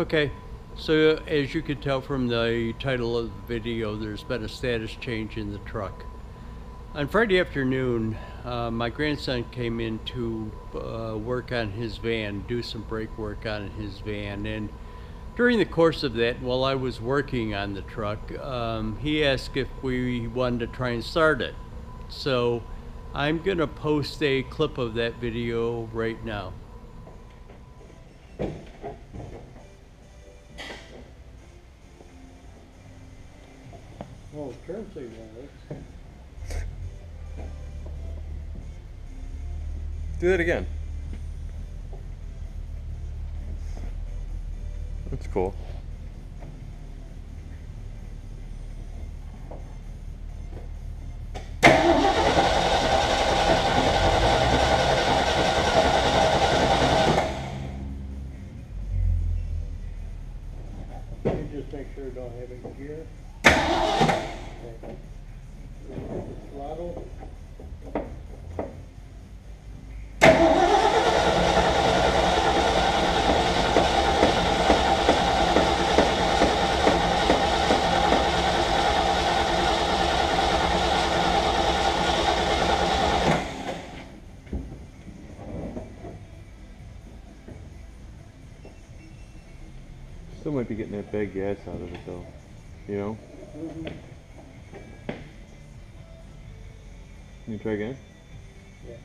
Okay, so as you can tell from the title of the video, there's been a status change in the truck. On Friday afternoon, my grandson came in to work on his van, do some brake work on his van, and during the course of that, while I was working on the truck, he asked if we wanted to try and start it. So I'm gonna post a clip of that video right now. Oh, turn signal works. Do that again. That's cool. Just make sure you don't have it here. Okay. The throttle. Still might be getting that bad gas out of it though, you know? Mm-hmm. Can you try again? Yeah.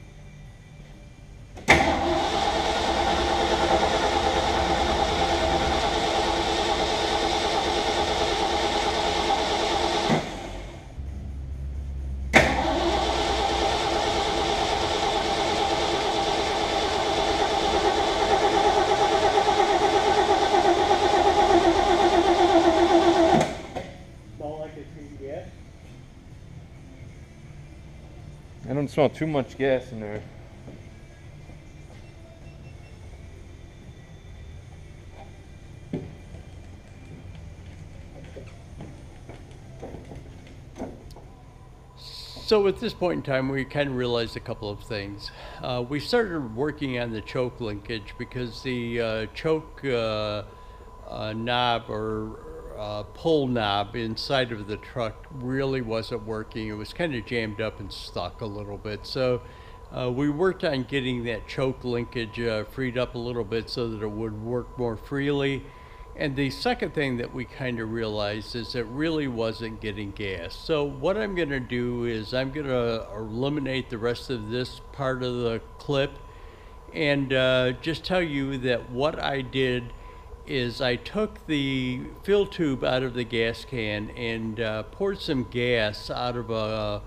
I don't smell too much gas in there. So at this point in time, we kind of realized a couple of things. We started working on the choke linkage because the choke knob or pull knob inside of the truck really wasn't working. It was kind of jammed up and stuck a little bit. So we worked on getting that choke linkage freed up a little bit so that it would work more freely. And the second thing that we kind of realized is it really wasn't getting gas. So what I'm going to do is I'm going to eliminate the rest of this part of the clip and just tell you that what I did is I took the fill tube out of the gas can and poured some gas out of a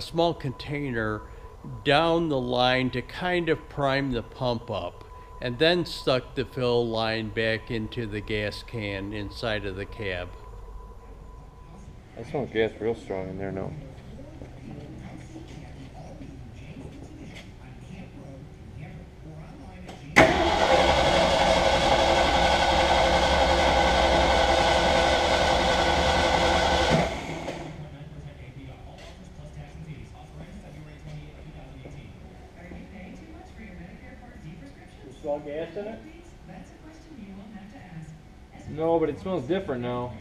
small container down the line to kind of prime the pump up, and then stuck the fill line back into the gas can inside of the cab. I smell gas real strong in there now. Smell gas in it? No, but it smells different now.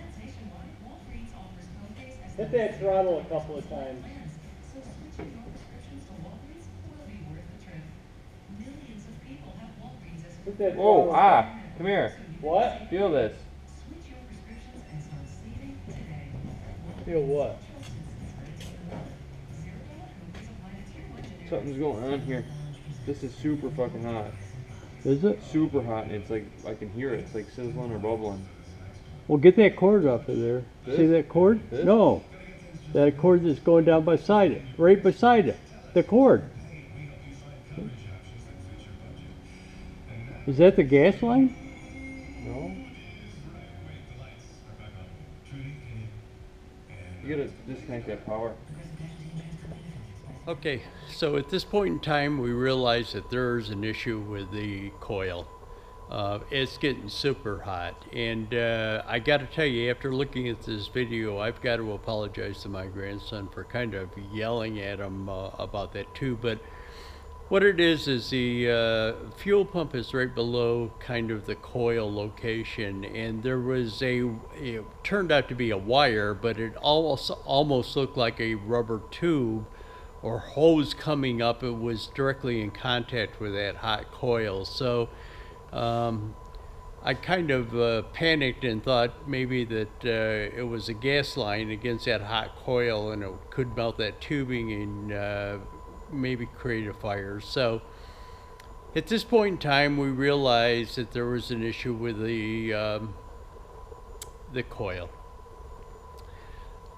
Hit that throttle a couple of times. Hit that Oh, throttle. come here. What? Feel this. Feel what? Something's going on here. This is super fucking hot. Is it? Super hot, and it's like, I can hear it. It's like sizzling or bubbling. Well, get that cord off of there. This? See that cord? This? No. That cord that's going down beside it. Right beside it. The cord. Is that the gas line? No? You gotta disconnect that power. Okay, so at this point in time, we realize that there's an issue with the coil. It's getting super hot, and I got to tell you, after looking at this video, I've got to apologize to my grandson for kind of yelling at him about that too. But What it is the fuel pump is right below kind of the coil location, and there was it turned out to be a wire, but it almost looked like a rubber tube or hose coming up. It was directly in contact with that hot coil. So I kind of panicked and thought maybe that it was a gas line against that hot coil, and it could melt that tubing and maybe create a fire. So at this point in time, we realized that there was an issue with the coil.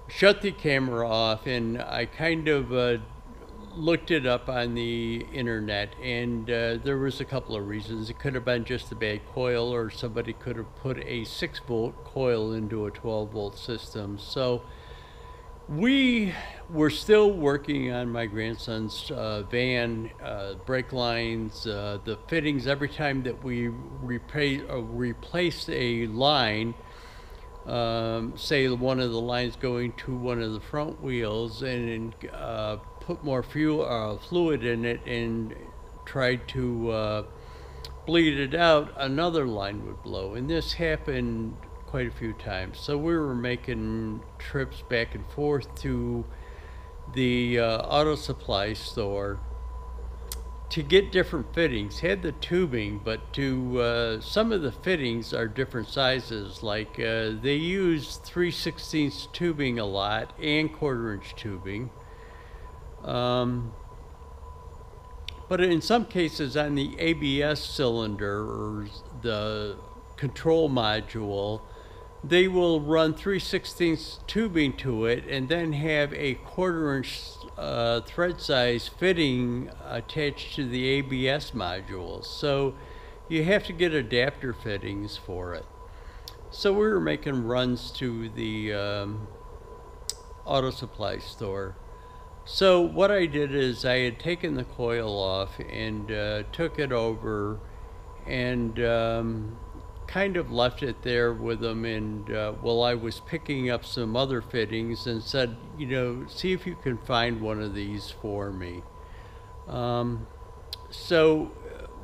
Shut the camera off, and I kind of looked it up on the internet, and there was a couple of reasons. It could have been just a bad coil, or somebody could have put a 6-volt coil into a 12-volt system. So we were still working on my grandson's van, brake lines, the fittings. Every time that we replaced a line, say one of the lines going to one of the front wheels, and put more fluid in it and tried to bleed it out, another line would blow. And this happened quite a few times. So we were making trips back and forth to the auto supply store to get different fittings. Had the tubing, but to some of the fittings are different sizes. Like they use 3/16 tubing a lot, and 1/4-inch tubing. But in some cases on the ABS cylinder or the control module, they will run 3/16 tubing to it and then have a 1/4-inch thread size fitting attached to the ABS module. So you have to get adapter fittings for it. So we were making runs to the auto supply store. So what I did is I had taken the coil off and took it over and kind of left it there with them, and while I was picking up some other fittings, and said, you know, see if you can find one of these for me. So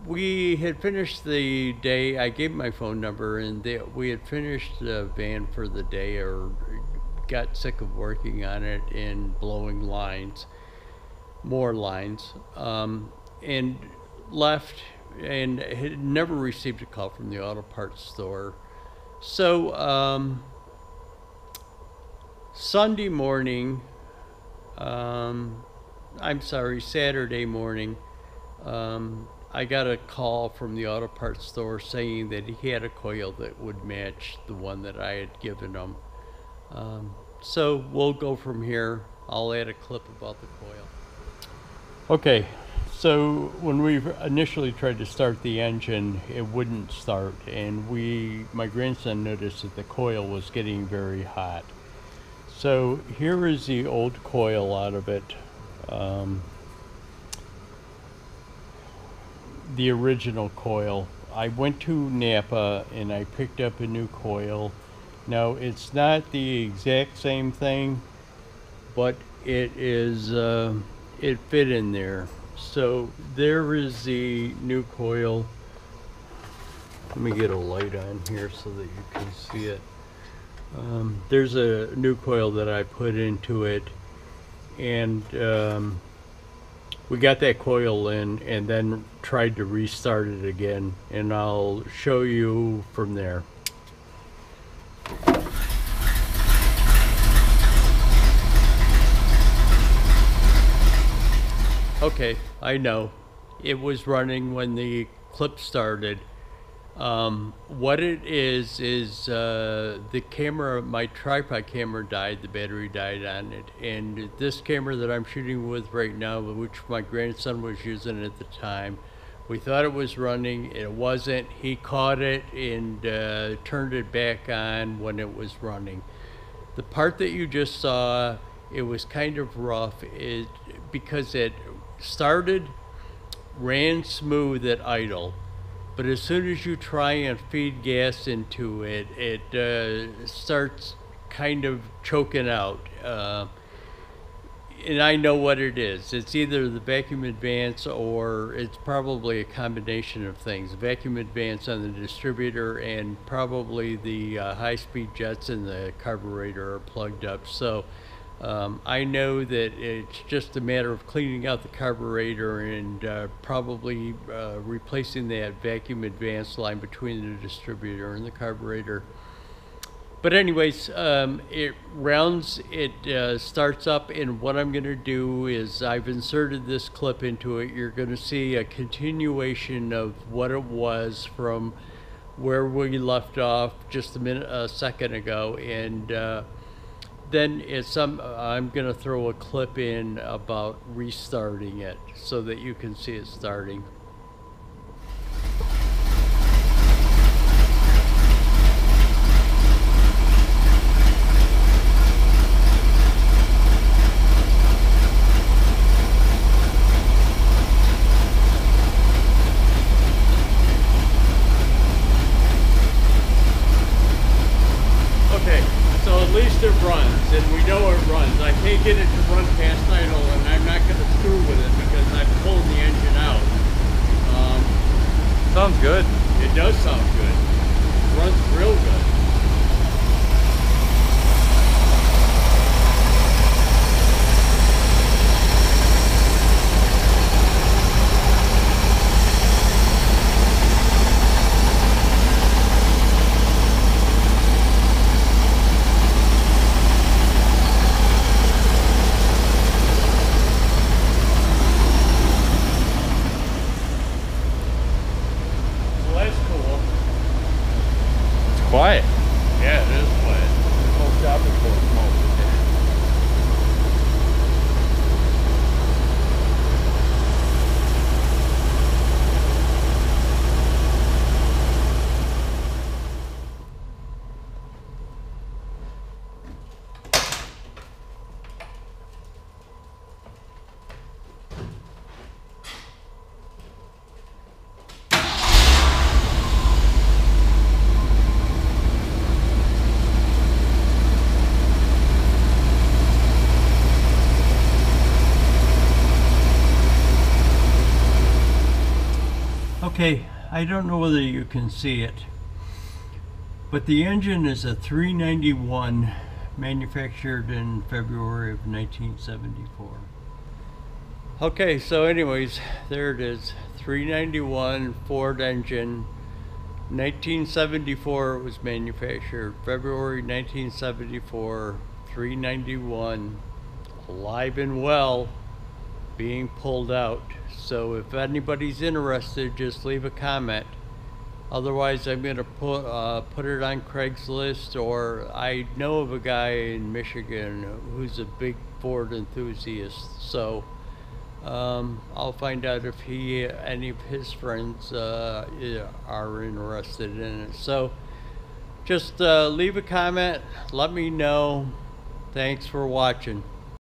we had finished the day. I gave my phone number, and we had finished the van for the day, or got sick of working on it and blowing lines, more lines, and left, and had never received a call from the auto parts store. So Sunday morning, Saturday morning, I got a call from the auto parts store saying that he had a coil that would match the one that I had given him. So we'll go from here. I'll add a clip about the coil. Okay, so when we initially tried to start the engine, it wouldn't start, and my grandson noticed that the coil was getting very hot. So here is the old coil out of it, the original coil. I went to Napa and I picked up a new coil. Now it's not the exact same thing, but it is it fit in there. So there is the new coil. Let me get a light on here so that you can see it. There's a new coil that I put into it, and we got that coil in and then tried to restart it again, and I'll show you from there. Okay, I know it was running when the clip started. What it is the camera, my tripod camera died, the battery died on it, and this camera that I'm shooting with right now, which my grandson was using at the time, we thought it was running. It wasn't. He caught it and turned it back on when it was running. The part that you just saw, it was kind of rough because it started, ran smooth at idle, but as soon as you try and feed gas into it, it starts kind of choking out. and I know what it is. It's either the vacuum advance or it's probably a combination of things. Vacuum advance on the distributor and probably the high-speed jets in the carburetor are plugged up. So I know that it's just a matter of cleaning out the carburetor and probably replacing that vacuum advance line between the distributor and the carburetor. But anyways, it starts up, and what I'm going to do is I've inserted this clip into it. You're going to see a continuation of what it was from where we left off just a second ago, and then I'm going to throw a clip in about restarting it so that you can see it starting. At least it runs, and we know it runs. I can't get it to run past idle, and I'm not going to screw with it because I'm pulling the engine out. Sounds good. It does sound good. It runs real good. Quiet. Yeah, it is quiet. Whole shop is full of smoke. Okay, I don't know whether you can see it, but the engine is a 391 manufactured in February of 1974. Okay, so anyways, there it is, 391 Ford engine, 1974 it was manufactured, February 1974, 391, alive and well, being pulled out. So if anybody's interested, just leave a comment. Otherwise, I'm going to put it on Craigslist, or I know of a guy in Michigan who's a big Ford enthusiast. So I'll find out if any of his friends are interested in it. So just leave a comment, let me know. Thanks for watching.